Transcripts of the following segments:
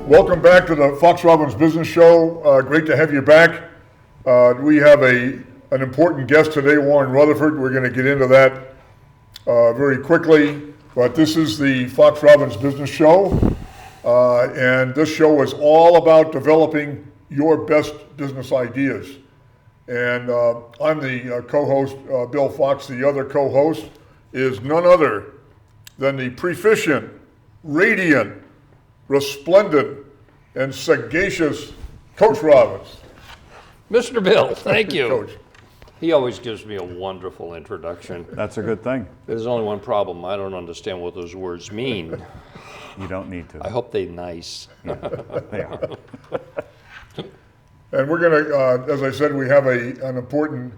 Welcome back to the Fox Robbins Business Show. Great to have you back. We have an important guest today, Warren Rutherford. We're going to get into that very quickly, but this is the Fox Robbins Business Show, and this show is all about developing your best business ideas. And I'm the co-host, Bill Fox. The other co-host is none other than the proficient, radiant, resplendent, and sagacious Coach Robbins. Mr. Bill, thank you. Coach. He always gives me a wonderful introduction. That's a good thing. There's only one problem. I don't understand what those words mean. You don't need to. I hope they're nice. Yeah, they are. And we're going to, as I said, we have an important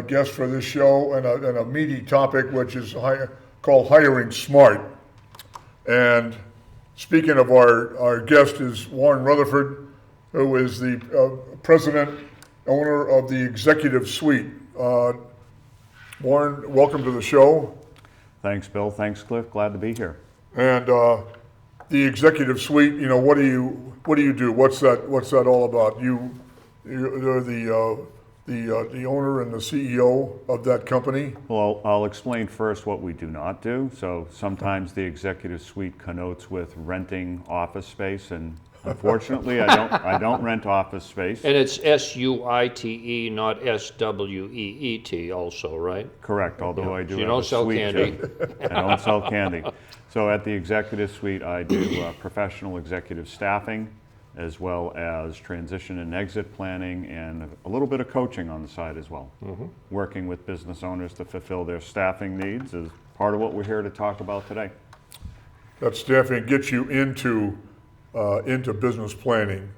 guest for this show and a meaty topic, which is called Hiring Smart. And speaking of our guest is Warren Rutherford, who is the president, owner of the Executive Suite. Warren, welcome to the show. Thanks, Bill. Thanks, Cliff. Glad to be here. And the Executive Suite, you know, what do you do? What's that all about? You're the owner and the CEO of that company. Well, I'll explain first what we do not do. So sometimes the Executive Suite connotes with renting office space, and unfortunately, I don't rent office space. And it's S-U-I-T-E, not S-W-E-E-T also, right? Correct, although I do So you have don't a sell suite candy. I don't sell candy. So at the Executive Suite, I do professional executive staffing, as well as transition and exit planning, and a little bit of coaching on the side as well. Mm-hmm. Working with business owners to fulfill their staffing needs is part of what we're here to talk about today. That staffing gets you into business planning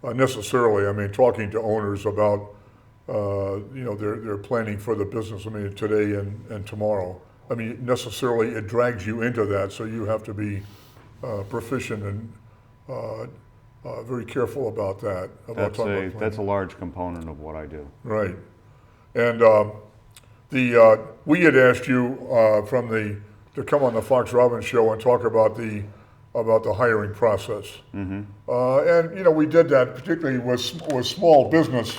necessarily. I mean, talking to owners about their planning for the business. I mean, today and tomorrow. I mean, necessarily it drags you into that, so you have to be proficient and very careful about that. That's a large component of what I do. Right, and we had asked you to come on the Fox Robbins show and talk about the hiring process. Mm-hmm. And we did that particularly with small business.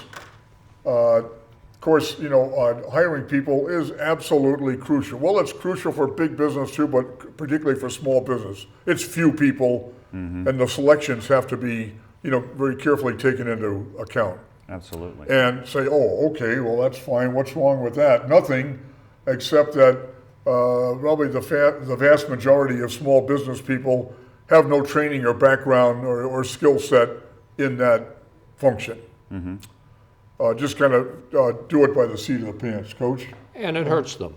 Of course, hiring people is absolutely crucial. Well, it's crucial for big business too, but particularly for small business. It's few people. Mm-hmm. And the selections have to be, very carefully taken into account. Absolutely. And say, oh, okay, well, that's fine. What's wrong with that? Nothing, except that probably the vast majority of small business people have no training or background or skill set in that function. Mm-hmm. Just kind of do it by the seat of the pants, Coach. And it hurts them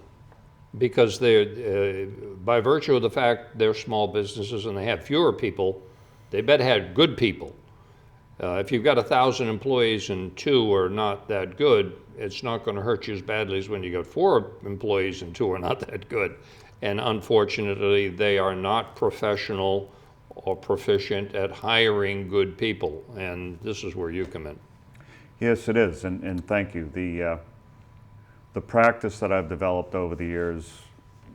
because they're, by virtue of the fact they're small businesses and they have fewer people, they better have good people. If you've got 1,000 employees and 2 are not that good, it's not going to hurt you as badly as when you got 4 employees and 2 are not that good. And unfortunately, they are not professional or proficient at hiring good people. And this is where you come in. Yes, it is, and thank you. The practice that I've developed over the years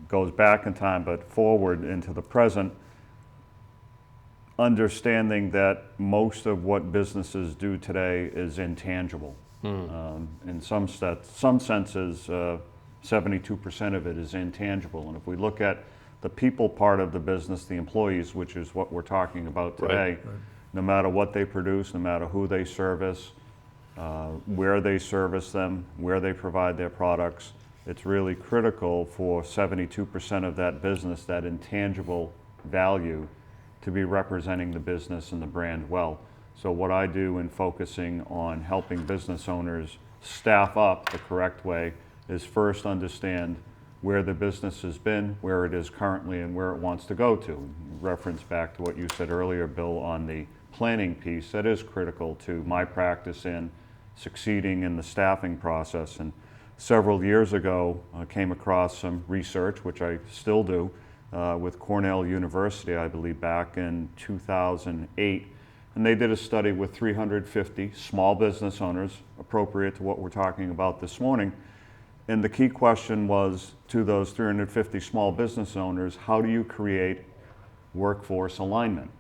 goes back in time, but forward into the present, understanding that most of what businesses do today is intangible. In some senses, 72% of it is intangible. And if we look at the people part of the business, the employees, which is what we're talking about today, right. No matter what they produce, no matter who they service, where they service them, where they provide their products, it's really critical for 72% of that business, that intangible value, to be representing the business and the brand well. So what I do in focusing on helping business owners staff up the correct way is first understand where the business has been, where it is currently, and where it wants to go to. Reference back to what you said earlier, Bill, on the planning piece. That is critical to my practice in succeeding in the staffing process. And several years ago, I came across some research, which I still do, with Cornell University, I believe back in 2008. And they did a study with 350 small business owners, appropriate to what we're talking about this morning. And the key question was to those 350 small business owners, how do you create workforce alignment?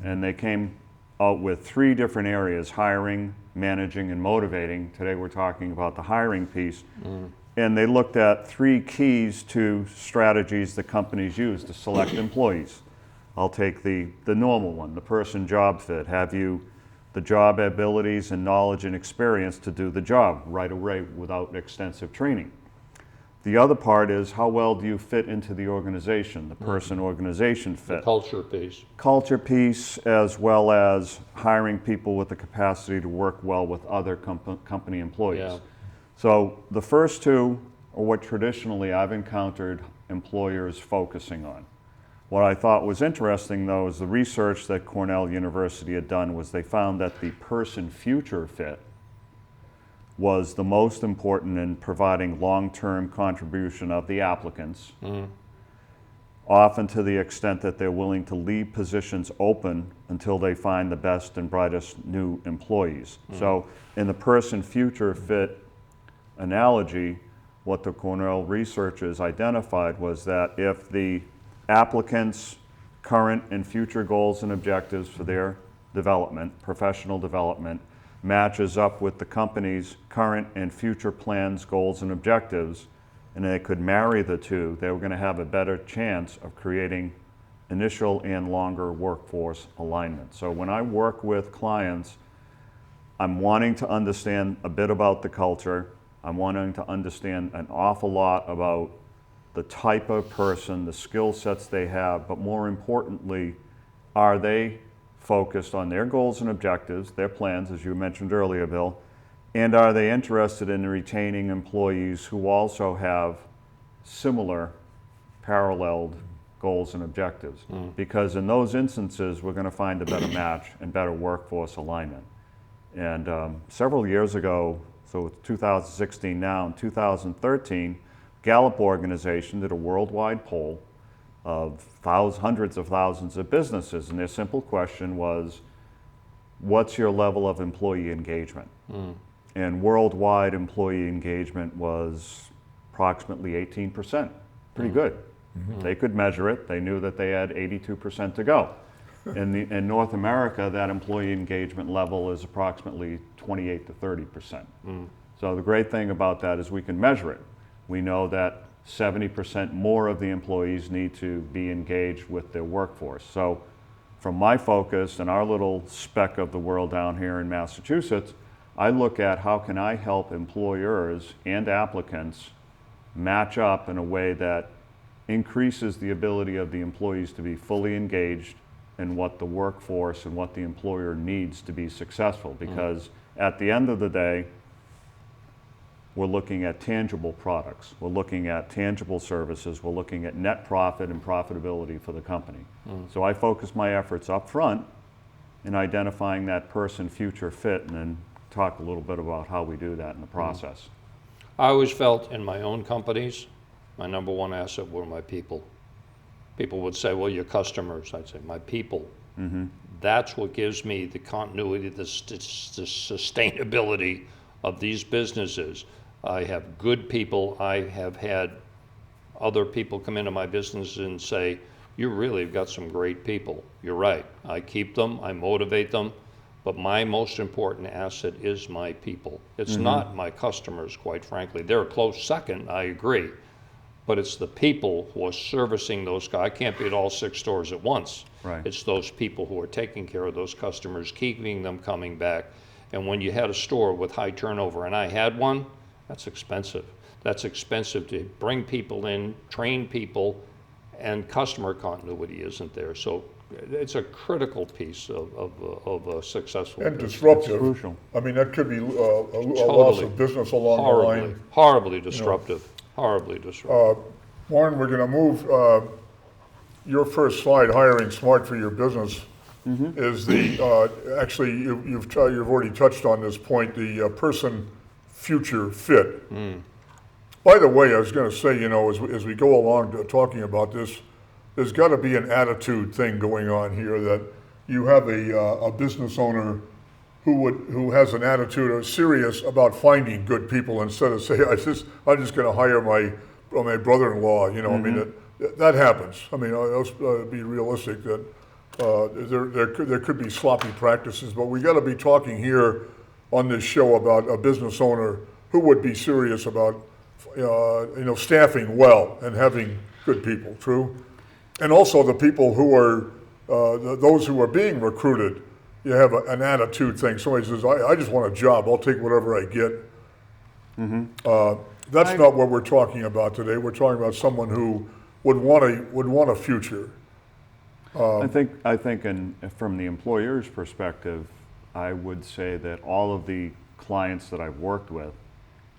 And they came out with 3 different areas: hiring, managing, and motivating. Today we're talking about the hiring piece. And they looked at 3 keys to strategies that companies use to select employees. I'll take the normal one, the person job fit. Have you the job abilities and knowledge and experience to do the job right away without extensive training? The other part is, how well do you fit into the organization, the person-organization fit? Culture piece. Culture piece, as well as hiring people with the capacity to work well with other company employees. Yeah. So the first 2 are what traditionally I've encountered employers focusing on. What I thought was interesting, though, is the research that Cornell University had done was they found that the person-future fit was the most important in providing long-term contribution of the applicants, often to the extent that they're willing to leave positions open until they find the best and brightest new employees. So in the person-future fit analogy, what the Cornell researchers identified was that if the applicants' current and future goals and objectives for their development, professional development, matches up with the company's current and future plans, goals, and objectives, and they could marry the 2, they were going to have a better chance of creating initial and longer workforce alignment. So when I work with clients, I'm wanting to understand a bit about the culture. I'm wanting to understand an awful lot about the type of person, the skill sets they have, but more importantly, are they focused on their goals and objectives, their plans, as you mentioned earlier, Bill, and are they interested in retaining employees who also have similar paralleled goals and objectives? Because in those instances, we're going to find a better match and better workforce alignment. And several years ago, so it's 2016 now, in 2013, Gallup organization did a worldwide poll of hundreds of thousands of businesses, and their simple question was, what's your level of employee engagement? And worldwide employee engagement was approximately 18%, pretty good. They could measure it. They knew that they had 82% to go. In North America, that employee engagement level is approximately 28 to 30%. So the great thing about that is we can measure it. We know that 70% more of the employees need to be engaged with their workforce. So from my focus and our little speck of the world down here in Massachusetts, I look at how can I help employers and applicants match up in a way that increases the ability of the employees to be fully engaged in what the workforce and what the employer needs to be successful. Because at the end of the day, we're looking at tangible products. We're looking at tangible services. We're looking at net profit and profitability for the company. So I focus my efforts up front in identifying that person future fit, and then talk a little bit about how we do that in the process. I always felt in my own companies, my number one asset were my people. People would say, well, your customers. I'd say, my people. That's what gives me the continuity, the sustainability of these businesses. I have good people. I have had other people come into my business and say, you really have got some great people. You're right. I keep them, I motivate them, but my most important asset is my people. It's not my customers, quite frankly. They're a close second, I agree, but it's the people who are servicing those guys. I can't be at all 6 stores at once. Right. It's those people who are taking care of those customers, keeping them coming back. And when you had a store with high turnover, and I had one, that's expensive. That's expensive to bring people in, train people, and customer continuity isn't there. So it's a critical piece of a successful And business. disruptive. Crucial. I mean, that could be a loss Totally. of business along the Horribly, line. horribly disruptive. Horribly disruptive. Warren, we're going to move your first slide, hiring smart for your business, is the actually you've already touched on this point, the person future fit. By the way, I was going to say, you know, as we go along talking about this, there's got to be an attitude thing going on here, that you have a business owner who has an attitude or serious about finding good people, instead of saying, I'm just going to hire my brother-in-law. You know, I mean, that happens. I mean, let's be realistic that, there could be sloppy practices, but we got to be talking here on this show about a business owner who would be serious about, staffing well and having good people, true? And also the people who are, those who are being recruited, you have an attitude thing. Somebody says, I just want a job, I'll take whatever I get. That's not what we're talking about today. We're talking about someone who would want a future. I think from the employer's perspective, I would say that all of the clients that I've worked with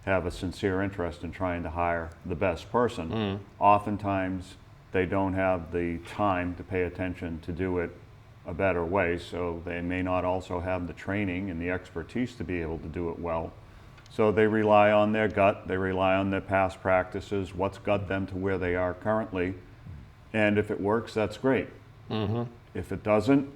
have a sincere interest in trying to hire the best person. Oftentimes, they don't have the time to pay attention to do it a better way, so they may not also have the training and the expertise to be able to do it well. So they rely on their gut, they rely on their past practices, what's got them to where they are currently, and if it works, that's great. If it doesn't,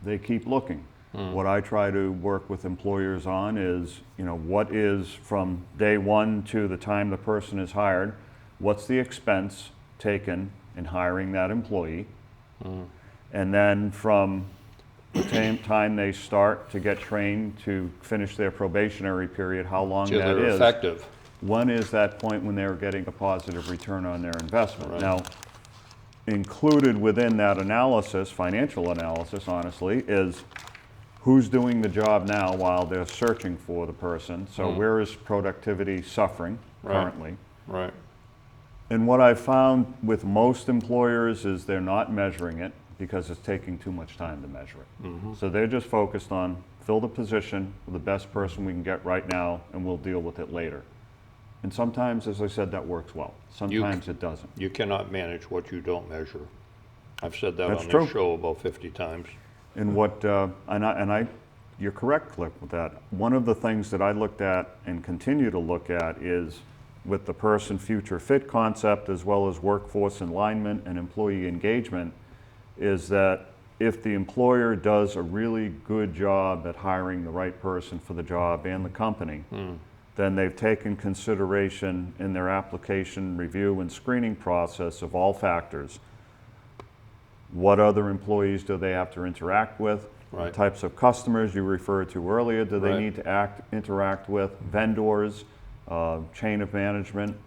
they keep looking. What I try to work with employers on is, what is from day one to the time the person is hired, what's the expense taken in hiring that employee, and then from the time they start to get trained to finish their probationary period, how long Till that they're is. effective. When is that point when they're getting a positive return on their investment? Now, included within that analysis, financial analysis, honestly, is who's doing the job now while they're searching for the person. So where is productivity suffering currently? Right. And what I've found with most employers is they're not measuring it because it's taking too much time to measure it. So they're just focused on fill the position with the best person we can get right now, and we'll deal with it later. And sometimes, as I said, that works well. Sometimes it doesn't. You cannot manage what you don't measure. I've said that That's on true. this show about 50 times. And you're correct, Cliff, with that. One of the things that I looked at and continue to look at is with the person future fit concept, as well as workforce alignment and employee engagement, is that if the employer does a really good job at hiring the right person for the job and the company, then they've taken consideration in their application review and screening process of all factors. What other employees do they have to interact with? Right. Types of customers you referred to earlier, do they Right. need to interact with? Vendors, chain of management.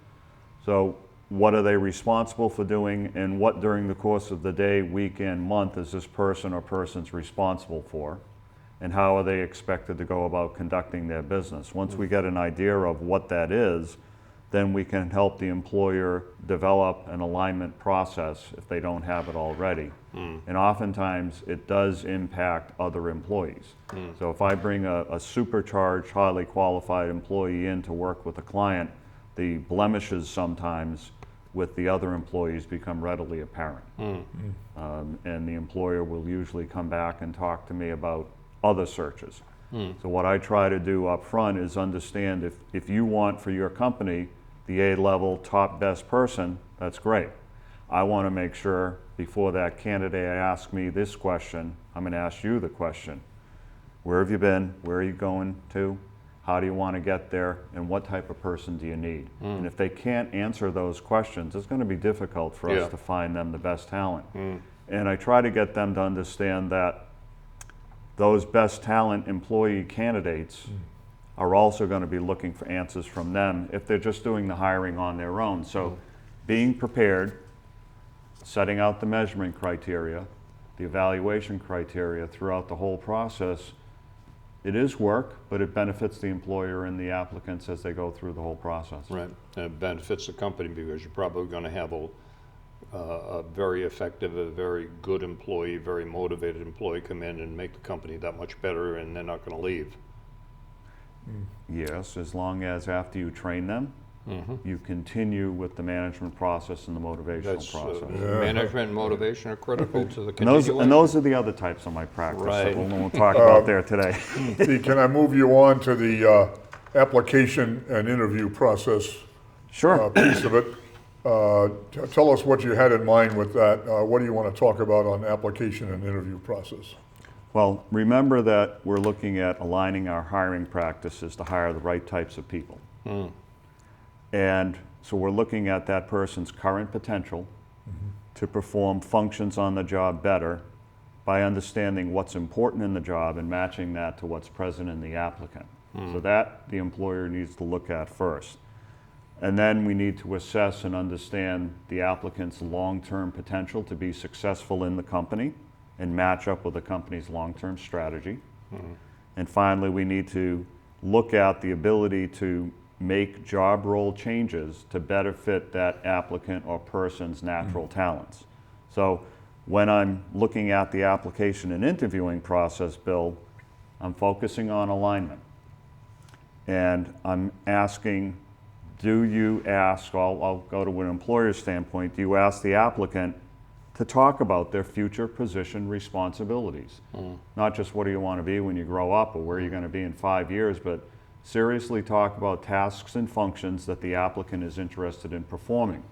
So what are they responsible for doing, and what during the course of the day, week, and month is this person or persons responsible for? And how are they expected to go about conducting their business? Once we get an idea of what that is, then we can help the employer develop an alignment process if they don't have it already. And oftentimes it does impact other employees. So if I bring a supercharged, highly qualified employee in to work with a client, the blemishes sometimes with the other employees become readily apparent. And the employer will usually come back and talk to me about other searches. So what I try to do up front is understand if you want for your company the A-level top best person, that's great. I want to make sure before that candidate asks me this question, I'm going to ask you the question. Where have you been? Where are you going to? How do you want to get there? And what type of person do you need? And if they can't answer those questions, it's going to be difficult for us to find them the best talent. And I try to get them to understand that those best talent employee candidates are also going to be looking for answers from them if they're just doing the hiring on their own. So being prepared, setting out the measurement criteria, the evaluation criteria throughout the whole process, it is work, but it benefits the employer and the applicants as they go through the whole process. Right. And it benefits the company because you're probably going to have a very effective, a very good employee, very motivated employee come in and make the company that much better, and they're not going to leave. Yes, as long as after you train them, you continue with the management process and the motivational process. Management and motivation are critical to the And continuation. those are the other types of my practice that Right. we'll talk about there today. Steve, can I move you on to the application and interview process Sure. piece of it? Tell us what you had in mind with that. What do you want to talk about on application and interview process? Well, remember that we're looking at aligning our hiring practices to hire the right types of people. And so we're looking at that person's current potential to perform functions on the job better by understanding what's important in the job and matching that to what's present in the applicant. So that the employer needs to look at first. And then we need to assess and understand the applicant's long-term potential to be successful in the company and match up with the company's long-term strategy. And finally, we need to look at the ability to make job role changes to better fit that applicant or person's natural talents. So when I'm looking at the application and interviewing process, Bill, I'm focusing on alignment. And I'm asking, do you ask, I'll go to an employer's standpoint, do you ask the applicant to talk about their future position responsibilities? Not just what do you want to be when you grow up or where you're going to be in 5 years, but seriously talk about tasks and functions that the applicant is interested in performing.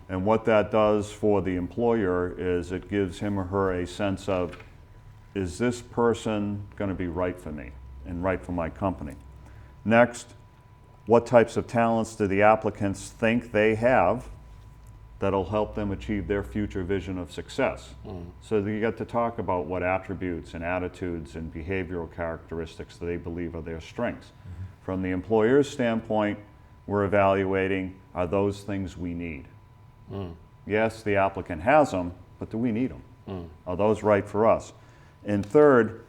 And what that does for the employer is it gives him or her a sense of, is this person going to be right for me and right for my company? Next, what types of talents do the applicants think they have that'll help them achieve their future vision of success? So you get to talk about what attributes and attitudes and behavioral characteristics that they believe are their strengths. From the employer's standpoint, we're evaluating, are those things we need? Yes, the applicant has them, but do we need them? Are those right for us? And third,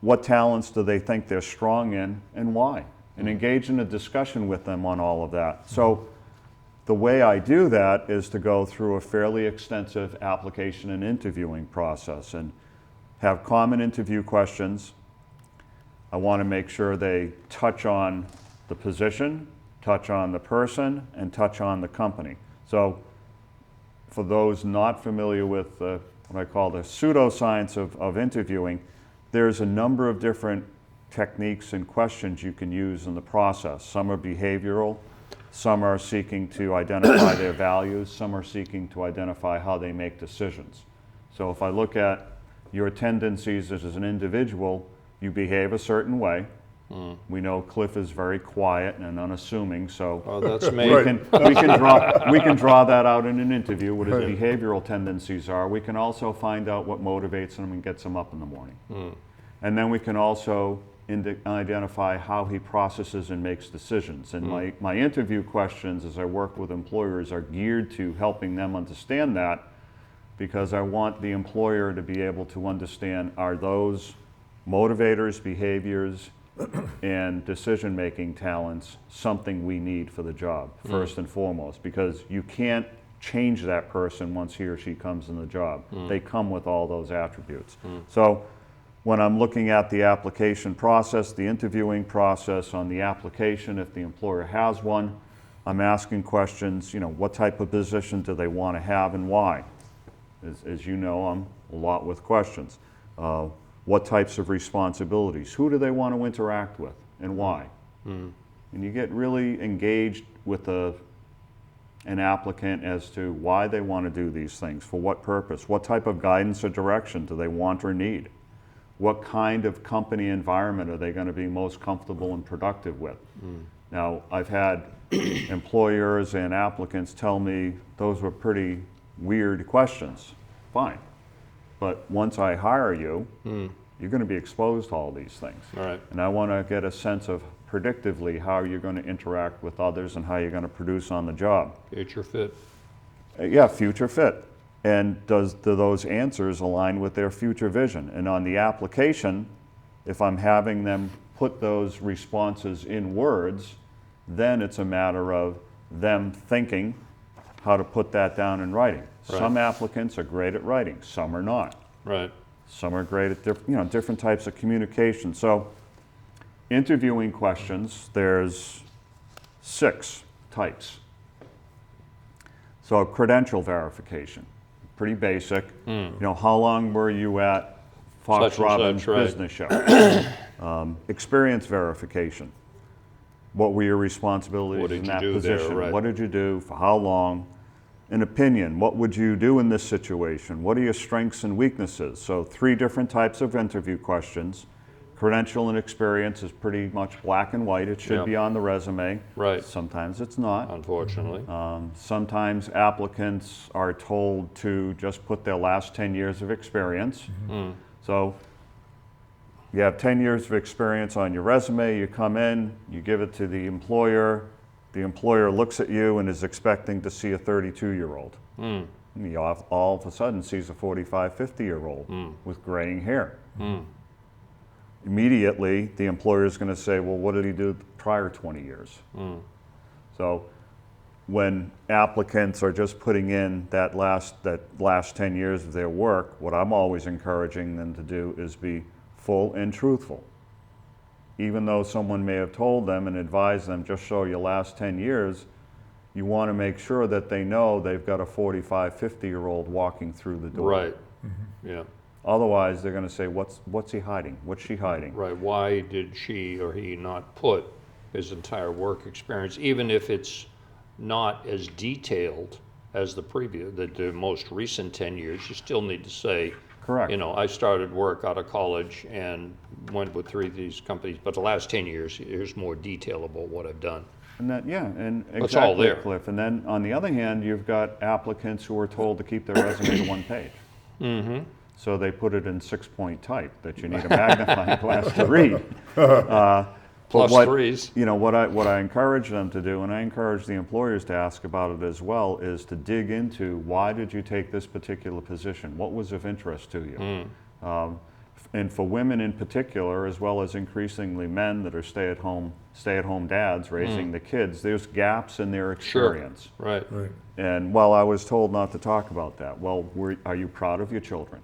what talents do they think they're strong in and why? And engage in a discussion with them on all of that. So the way I do that is to go through a fairly extensive application and interviewing process and have common interview questions. I want to make sure they touch on the position, touch on the person, and touch on the company. So for those not familiar with what I call the pseudoscience of interviewing, there's a number of different techniques and questions you can use in the process. Some are behavioral, some are seeking to identify their values, some are seeking to identify how they make decisions. So if I look at your tendencies as an individual, you behave a certain way. We know Cliff is very quiet and unassuming, so Oh, that's me. we can draw that out in an interview, what his behavioral tendencies are. We can also find out what motivates him and gets him up in the morning. And then we can also identify how he processes and makes decisions. And my interview questions as I work with employers are geared to helping them understand that, because I want the employer to be able to understand, are those motivators, behaviors, and decision-making talents something we need for the job, first and foremost, because you can't change that person once he or she comes in the job. They come with all those attributes. So when I'm looking at the application process, the interviewing process on the application, if the employer has one, I'm asking questions, what type of position do they want to have and why? As you know, I'm a lot with questions. What types of responsibilities? Who do they want to interact with and why? And you get really engaged with an applicant as to why they want to do these things, for what purpose, what type of guidance or direction do they want or need? What kind of company environment are they going to be most comfortable and productive with? Now, I've had employers and applicants tell me those were pretty weird questions. Fine. But once I hire you, you're going to be exposed to all these things. All right. And I want to get a sense of predictively how you're going to interact with others and how you're going to produce on the job. Future fit. Yeah, future fit. And do those answers align with their future vision? And on the application, if I'm having them put those responses in words, then it's a matter of them thinking how to put that down in writing. Right. Some applicants are great at writing, some are not. Right. Some are great at different types of communication. So interviewing questions, there's 6 types. So credential verification, pretty basic. How long were you at Fox Such and Robin's such, right. business show? Experience verification. What were your responsibilities What did in you that do there, position? right. What did you do? For how long? An opinion. What would you do in this situation? What are your strengths and weaknesses? So 3 different types of interview questions. Credential and experience is pretty much black and white. It should Yep. be on the resume. Right. Sometimes it's not. Unfortunately. Sometimes applicants are told to just put their last 10 years of experience. So you have 10 years of experience on your resume, you come in, you give it to the employer looks at you and is expecting to see a 32-year-old. He all of a sudden sees a 45, 50-year-old with graying hair. Immediately, the employer is going to say, well, what did he do the prior 20 years? So when applicants are just putting in that last 10 years of their work, what I'm always encouraging them to do is be full and truthful. Even though someone may have told them and advised them, just show your last 10 years, you want to make sure that they know they've got a 45, 50-year-old walking through the door. Right. Yeah. Otherwise, they're going to say, what's he hiding? What's she hiding? Right. Why did she or he not put his entire work experience, even if it's not as detailed as the most recent 10 years? You still need to say, Correct. you know, I started work out of college and went with 3 of these companies, but the last 10 years, here's more detail about what I've done. And that, yeah, and exactly, It's all there. Cliff. And then on the other hand, you've got applicants who are told to keep their resume to 1 page. So they put it in 6-point type that you need a magnifying glass to read. Plus what, 3s. You know, what I encourage them to do, and I encourage the employers to ask about it as well, is to dig into why did you take this particular position? What was of interest to you? And for women in particular, as well as increasingly men that are stay-at-home dads raising the kids, there's gaps in their experience. Right. And well, I was told not to talk about that. Well, are you proud of your children?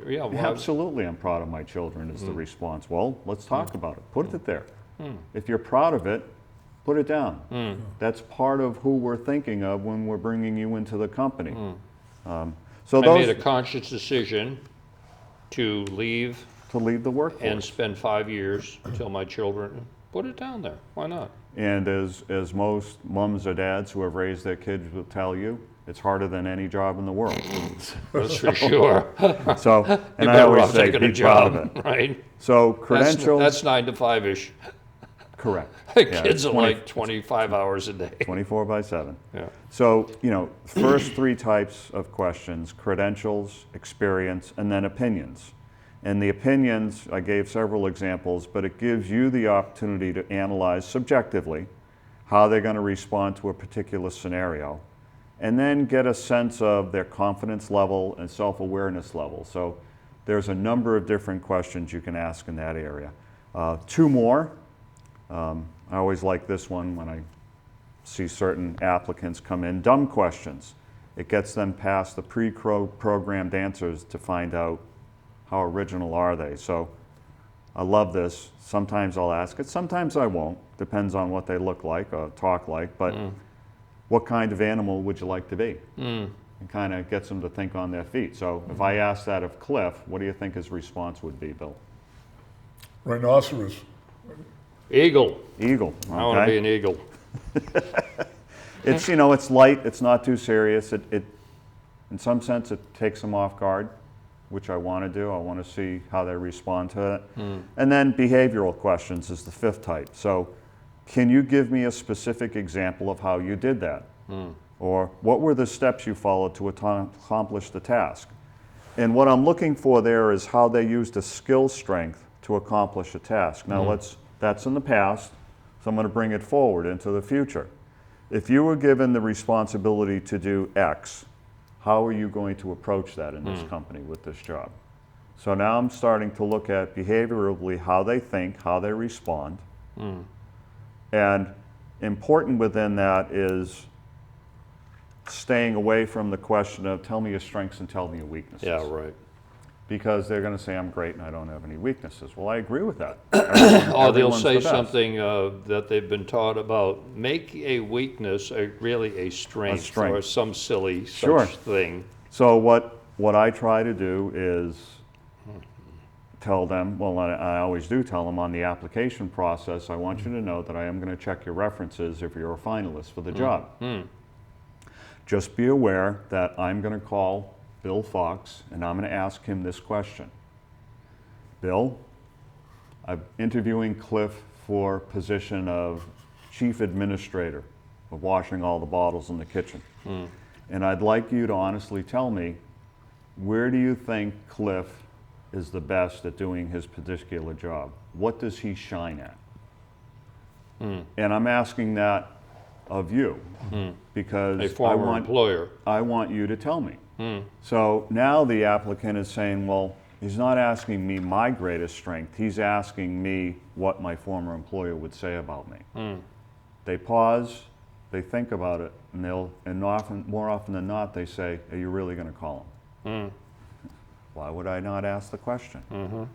Yeah. Well, Absolutely, I'm proud of my children is the response. Well, let's talk about it. Put it there. If you're proud of it, put it down. That's part of who we're thinking of when we're bringing you into the company. So I made a conscious decision to leave to leave the workforce. and spend 5 years until my children. Put it down there. Why not? And as most mums or dads who have raised their kids will tell you, it's harder than any job in the world. That's for sure. So, You and I better always off say, taking a be proud of job, it. right? So credentials, That's 9 to 5-ish. correct. Kids are 20 like 25 hours a day. 24/7. Yeah. So, you know, first 3 types of questions: credentials, experience, and then opinions. And the opinions, I gave several examples, but it gives you the opportunity to analyze subjectively how they're going to respond to a particular scenario, and then get a sense of their confidence level and self-awareness level. So there's a number of different questions you can ask in that area. 2 more. I always like this one when I see certain applicants come in. Dumb questions. It gets them past the pre-programmed answers to find out how original are they. So I love this. Sometimes I'll ask it, sometimes I won't. Depends on what they look like or talk like. But what kind of animal would you like to be? It kind of gets them to think on their feet. So if I ask that of Cliff, what do you think his response would be, Bill? Rhinoceros. Eagle. Eagle. I want to be an eagle. It's, you know, it's light, it's not too serious. It in some sense, it takes them off guard, which I want to do. I want to see how they respond to it. And then behavioral questions is the 5th type. So can you give me a specific example of how you did that? Or what were the steps you followed to accomplish the task? And what I'm looking for there is how they used a skill strength to accomplish a task. Now that's in the past, so I'm going to bring it forward into the future. If you were given the responsibility to do X, how are you going to approach that in this company with this job? So now I'm starting to look at behaviorally how they think, how they respond. And important within that is staying away from the question of tell me your strengths and tell me your weaknesses. Yeah, right. Because they're going to say I'm great and I don't have any weaknesses. Well, I agree with that. Or they'll Everyone's say the best. something that they've been taught about. Make a weakness really a strength, strength. or some silly Sure. such thing. So what I try to do is tell them, well, I always do tell them on the application process, I want you to know that I am going to check your references if you're a finalist for the job. Just be aware that I'm going to call Bill Fox and I'm going to ask him this question. Bill, I'm interviewing Cliff for position of chief administrator of washing all the bottles in the kitchen. And I'd like you to honestly tell me, where do you think Cliff is the best at doing his particular job? What does he shine at? And I'm asking that of you because A former employer. I want you to tell me. So now the applicant is saying, well, he's not asking me my greatest strength. He's asking me what my former employer would say about me. They pause, they think about it, and more often than not, they say, are you really going to call him? Why would I not ask the question?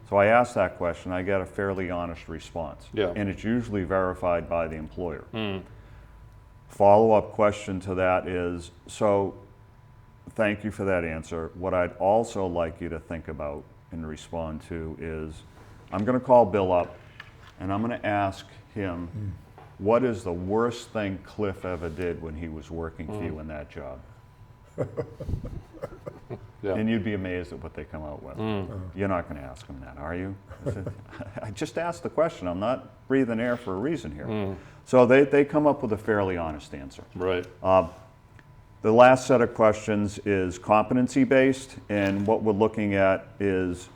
So I ask that question, I get a fairly honest response. Yeah. And it's usually verified by the employer. Follow-up question to that is, so thank you for that answer. What I'd also like you to think about and respond to is, I'm going to call Bill up and I'm going to ask him, what is the worst thing Cliff ever did when he was working for you in that job? Yeah. And you'd be amazed at what they come out with. You're not going to ask them that, are you? I just asked the question. I'm not breathing air for a reason here. So they come up with a fairly honest answer. Right. The last set of questions is competency-based, and what we're looking at is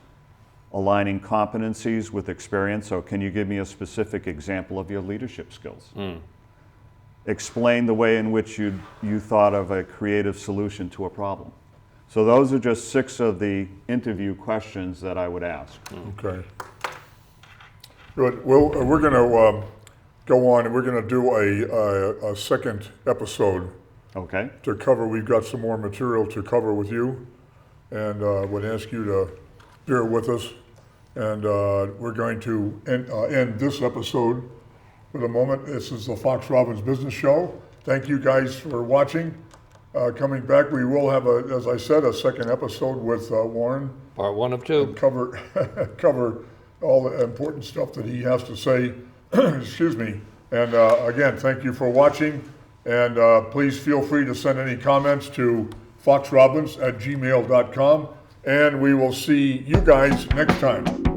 aligning competencies with experience. So can you give me a specific example of your leadership skills? Explain the way in which you thought of a creative solution to a problem. So those are just 6 of the interview questions that I would ask. Okay. Good. Well, we're going to go on and we're going to do a second episode Okay? to cover. We've got some more material to cover with you, and would ask you to bear with us. And we're going to end this episode for the moment. This is the Fox Robbins Business Show. Thank you guys for watching. Coming back, we will have, as I said, a second episode with Warren. Part 1 of 2. Cover all the important stuff that he has to say. Excuse me. And again, thank you for watching. And please feel free to send any comments to foxrobbins@gmail.com. And we will see you guys next time.